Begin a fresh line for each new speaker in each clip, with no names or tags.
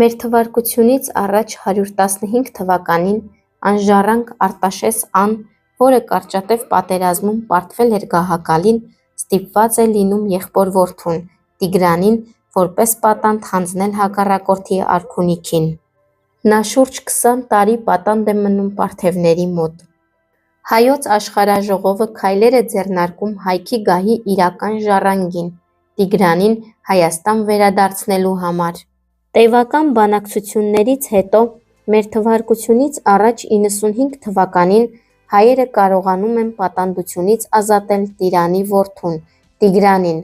Մեր թվարկությունից առաջ 115 թվականին անժառանգ Արտաշես Ան, որը կարճատև պատերազմում պարտվել էր գահակալին, ստիպված է լինում եղբոր որդուն՝ Տիգրանին, որպես պատանդ հանձնել հակառակորդի արքունիքին։ Նա շուրջ 20 տարի պատանդ է մնում պարթևների մոտ։ Հայոց աշխարհաժողովը քայլեր է ձեռնարկում Հայքի գահի իրական ժառանգին՝ Տիգրանին Հայաստան վերադարձնելու համար։ Տևական բանակցություններից հետո մեր թվարկությունից առաջ 95 թվականին հայերը կարողանում են պատանդությունից ազատել Տիրանի որդուն՝ Տիգրանին,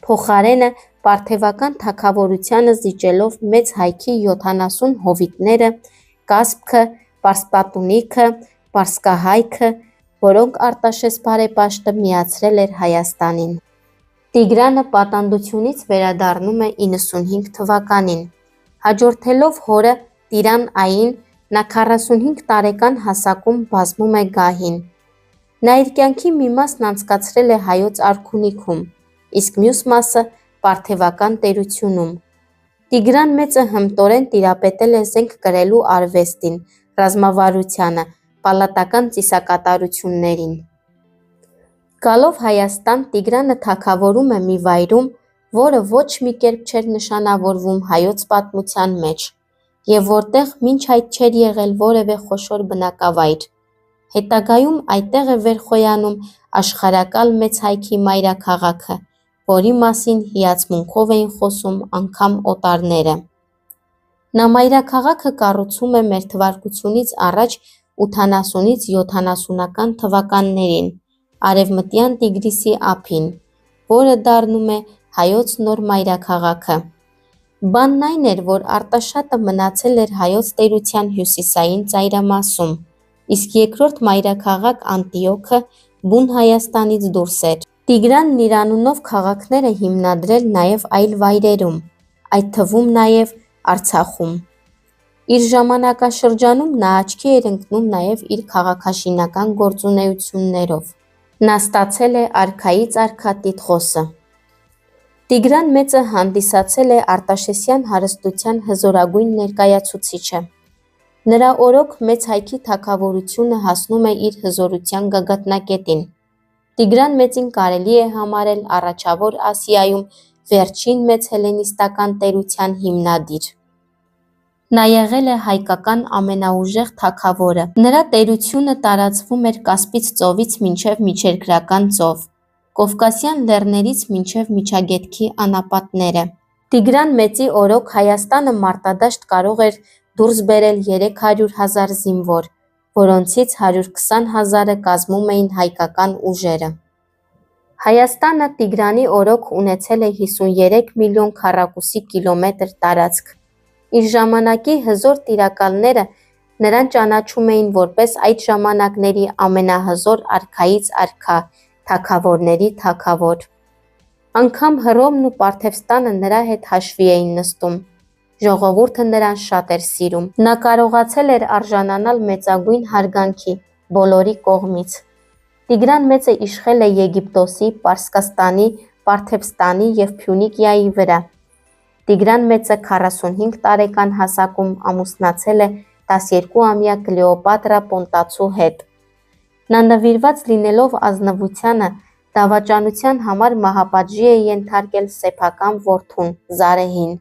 փոխարենը պարթևական թագավորությանը զիջելով Մեծ Հայքի 70 հովիտները, Կասպքը, Պարսպատունիքը, Պարսկահայքը, որոնք Արտաշես բարեպաշտը միացրել էր Հայաստանին։ Տիգրանը պատանդությունից վերադառնում է 95 թվականին։ Հաջորդելով հորը Տիրան Ային, նա 45 տարեկան հասակում բազմում է գահին։ Նա իր կյանքի մի մասն անցկացրել է հայոց արքունիքում, իսկ մյուս մասը պարթևական տերությունում։ Տիգրան Մեծը հմտորեն տիրապետել է զենք կրելու արվեստին, ռազմավարությանը, պալատական ծիսակատարություններին։ Գալով Հայաստան, Տիգրանը թագավորում է մի վայրում, որը ոչ մի կերպ չէր նշանավորվում հայոց պատմության մեջ, և որտեղ մինչ այդ չէր եղել որևէ խոշոր բնակավայր։ Հետագայում այդտեղ է վերխոյանում աշխարհակալ Մեծ Հայքի մայրաքաղաքը, որի մասին հիացմունքով էին խոսում անգամ օտարները։ Նա մայրաքաղաքը կառուցում է մեր թվարկությունից առաջ 80-ից 70-ական թվականներին, Արևմտյան Տիգրիսի ափին, որը դառնում է հայոց նոր մայրաքաղաքը։ Բանն այն էր, որ Արտաշատը մնացել էր հայոց տերության հյուսիսային ծայրամասում, իսկ երկրորդ մայրաքաղաք Անտիոքը բուն Հայաստանից դուրս էր։ Տիգրանն իր անունով քաղաքներ է հիմնադրել նաև այլ վայրերում, այդ թվում նաև Արցախում։ Իր ժամանակաշրջանում նա աչքի էր ընկնում նաև իր քաղաքաշինական գործունեություններով։ Նա ստացել է արքայից արքա տիտղոսը։ Տիգրան Մեծը հանդիսացել է արտաշեսյան հարստության հզորագույն ներկայացուցիչը։ Նրա օրոք Մեծ Հայքի թագավորությունը հասնում է իր հզորության գագաթնակետին։ Տիգրան Մեծին կարելի է համարել առաջավոր Ասիայում վերջին մեծ հելլենիստական տերության հիմնադիր։ Նա եղել է հայկական ամենաուժեղ թագավորը։ Նրա տերությունը տարածվում էր Կասպից ծովից մինչև Միջերգրական ծով, Կովկասյան լեռներից մինչև Միջագետքի անապատները։ Տիգրան Մեծի օրոք Հայաստանը մարտադաշտ կարող էր դուրս բերել 300,000 զինվոր, որոնցից 120,000-ը կազմում էին հայկական ուժերը։ Հայաստանը Տիգրանի օրոք ունեցել է 53 միլիոն քառակուսի կիլոմետր տարածք։ Իր ժամանակի հզոր տիրակալները նրան ճանաչում էին որպես այդ ժամանակների ամենահզոր արքայից արքա, թագավորների թագավոր։ Անգամ Հռոմն ու Պարթևստանը նրա հետ հաշվի էին նստում։ Ժողովուրդը նրան շատ էր սիրում։ Նա կարողացել էր արժանանալ մեծագույն հարգանքի բոլորի կողմից։ Տիգրան Մեծը իշխել է Եգիպտոսի, Պարսկաստանի, Պարթևստանի և Փյունիկիայի վրա։ Տիգրան Մեծը 45 տարեկան հասակում ամուսնացել է 12-ամյա Կլեոպատրա Պոնտացու հետ։ Նա նվիրված լինելով ազնվությանը, դավաճանության համար մահապատժի է ենթարկել սեփական որդուն՝ Զարեհին։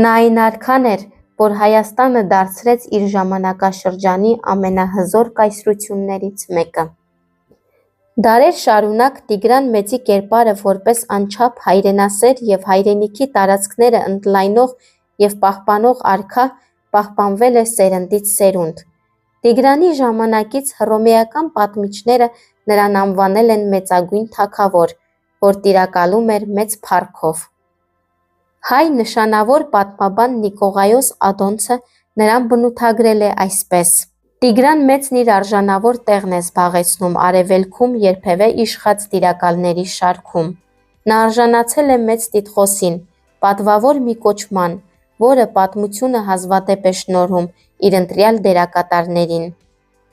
Նա այն արքան էր, որ Հայաստանը դարձրեց իր ժամանակաշրջանի ամենահզոր կայսրություններից մեկը։ Դարեր շարունակ Տիգրան Մեծի կերպարը որպես անչափ հայրենասեր և հայրենիքի տարածքները ընդլայնող և պահպանող արքա պահպանվել է սերնդից սերունդ։ Տիգրանի ժամանակից հռոմեական պատմիչները նրան անվանել են մեծագույն թագավոր, որ տիրակալում էր մեծ փառքով։ Հայ նշանավոր պատմաբան Նիկողայոս Ադոնցը նրան բնութագրել է այսպես. Տիգրան Մեծն իր արժանավոր տեղն է զբաղեցնում Արևելքում երբևէ իշխած տիրակալների շարքում։ Նա արժանացել է մեծ տիտղոսին, պատվավոր մի կոչման, որը պատմությունը հազվադեպ է շնորհում իր ընտրյալ դերակատարներին։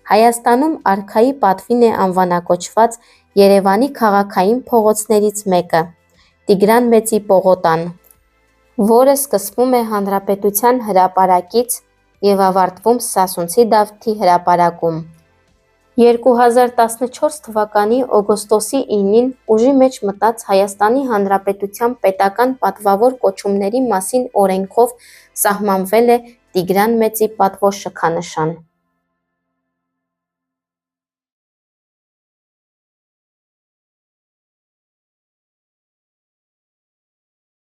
Հայաստանում արքայի պատվին է անվանակոչված Երևանի քաղաքային փողոցներից մեկը՝ Տիգրան Մեծի պողոտան։ որը սկսվում է Հանրապետության հրապարակից և ավարտվում Սասունցի Դավթի հրապարակում։ 2014 թվականի օգոստոսի 9-ին ուժի մեջ մտած Հայաստանի Հանրապետության պետական պատվավոր կոչումների մասին օրենքով սահմանվել է Տիգրան Մեծի պատվո շքանշան։